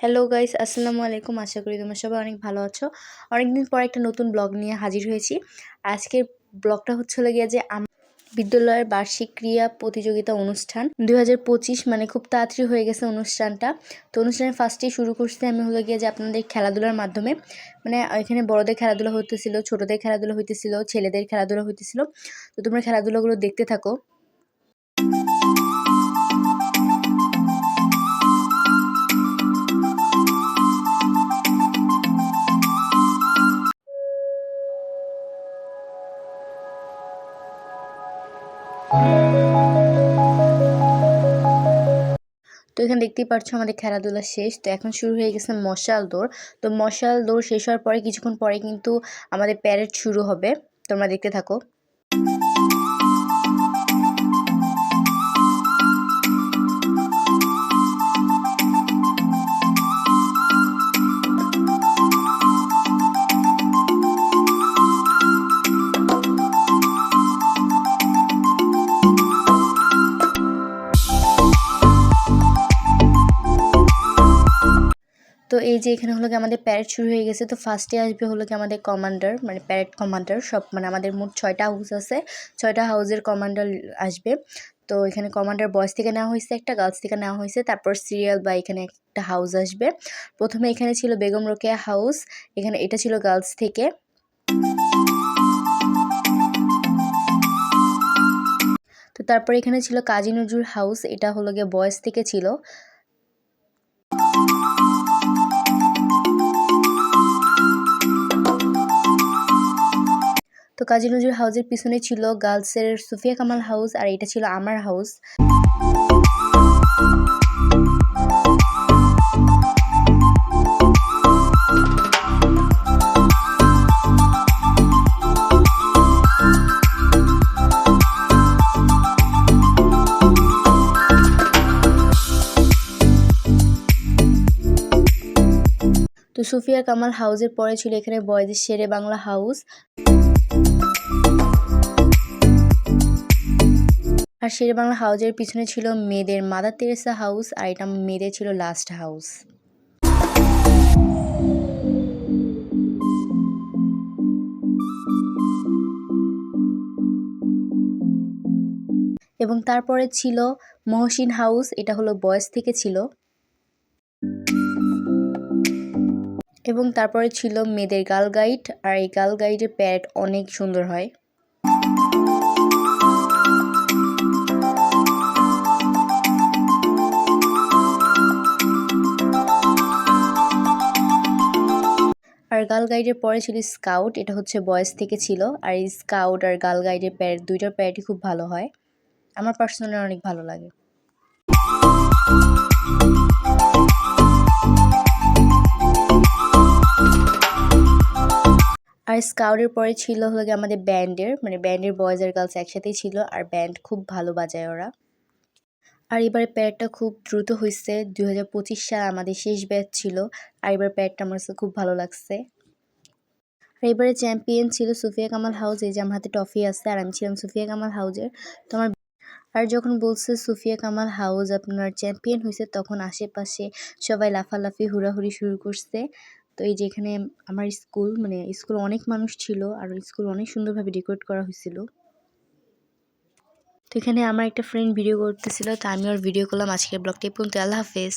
Hello guys, আসসালামু আলাইকুম। আশা করি তোমরা সবাই অনেক ভালো আছো। অনেকদিন পর একটা নতুন ব্লগ নিয়ে হাজির হয়েছি। আজকের ব্লগটা হচ্ছে হলো গিয়ে যে বিদ্যালয়ের বার্ষিক ক্রীড়া প্রতিযোগিতা অনুষ্ঠান 2025, মানে খুব তাড়াতাড়ি হয়ে গেছে অনুষ্ঠানটা। তো অনুষ্ঠানের ফার্স্টেই শুরু করছি আমি হলো গিয়ে যে আপনাদের খেলাধুলার মাধ্যমে, মানে এখানে বড়দের খেলাধুলা হইতেছিল, ছোটদের খেলাধুলা হইতেছিল, ছেলেদের খেলাধুলা হইতেছিল। তো তোমরা খেলাধুলাগুলো দেখতে থাকো। তো এখানে দেখতেই পাচ্ছ আমাদের খেলাধুলা শেষ। তো এখন শুরু হয়ে গেছে মশাল দৌড়। তো মশাল দৌড় শেষ হওয়ার পরে কিছুক্ষণ পরে কিন্তু আমাদের প্যারেড শুরু হবে। তোমরা দেখতে থাকো। তো এই যে এখানে হলো গিয়ে আমাদের প্যারেড শুরু হয়ে গেছে। তো ফার্স্টে আসবে হলো গিয়ে আমাদের কমান্ডার, মানে প্যারেড কমান্ডার। সব মানে আমাদের মোট 6টা হাউস আছে, 6টা হাউসের কমান্ডার আসবে। তো এখানে কমান্ডার বয়েজ থেকে নেওয়া হয়েছে, একটা গার্লস থেকে নেওয়া হয়েছে। তারপর সিরিয়াল বা এখানে একটা হাউস আসবে। প্রথমে এখানে ছিল বেগম রোকেয়া হাউস, এখানে এটা ছিল গার্লস থেকে। তো তারপর এখানে ছিল কাজী নজরুল হাউস, এটা হলো গিয়ে বয়েজ থেকে ছিল। তো কাজী নজরুল হাউসের পিছনে ছিল গার্লসের সুফিয়া কামাল হাউস, আর এটা ছিল আমার হাউস। তো সুফিয়া কামাল হাউসের পরে ছিল এখানে বয়েজের শেরে বাংলা হাউস। আর শেরে বাংলা হাউসের পিছনে ছিল মেয়েদের মাদার তেরেসা হাউস, আর এটা মেয়েদের ছিল লাস্ট হাউস। এবং তারপরে ছিল মহসিন হাউস, এটা হলো বয়েজ থেকে ছিল। এবং তারপরে ছিল মেয়েদের গার্ল গাইড, আর এই গার্ল গাইডের প্যারেড অনেক সুন্দর হয়। আর গার্ল গাইডের পরে ছিল স্কাউট, এটা হচ্ছে বয়েজ থেকে ছিল। আর এই স্কাউট আর গার্ল গাইডের প্যারেড, দুইটার প্যারেডই খুব ভালো হয়, আমার পার্সোনালি অনেক ভালো লাগে। আর স্কাউটের পরে ছিল হলো গিয়ে আমাদের ব্যান্ডের, মানে ব্যান্ডের বয়েজ আর গার্লস একসাথেই ছিল, আর ব্যান্ড খুব ভালো বাজায় ওরা। আর এবারে প্যারেডটা খুব দ্রুত হয়েছে। 2025 সাল আমাদের শেষ ব্যাচ ছিল, আর এবার প্যারেডটা আমার কাছে খুব ভালো লাগছে। আর এবারে চ্যাম্পিয়ন ছিল সুফিয়া কামাল হাউস, এই যে আমার হাতে ট্রফি আছে, আর আমি ছিলাম সুফিয়া কামাল হাউসের। তো আমার আর যখন বলছে সুফিয়া কামাল হাউস আপনার চ্যাম্পিয়ন হয়েছে, তখন আশেপাশে সবাই লাফালাফি হুড়াহুড়ি শুরু করছে। তো এই যে এখানে আমার স্কুল, মানে স্কুল অনেক মানুষ ছিল, আর স্কুল অনেক সুন্দরভাবে ডেকোরেট করা হয়েছিল। তো এখানে আমার একটা ফ্রেন্ড ভিডিও করতেছিল, তো আমি ওর ভিডিও করলাম। আজকের ব্লগটা এই পর্যন্ত। আল্লাহ হাফেজ।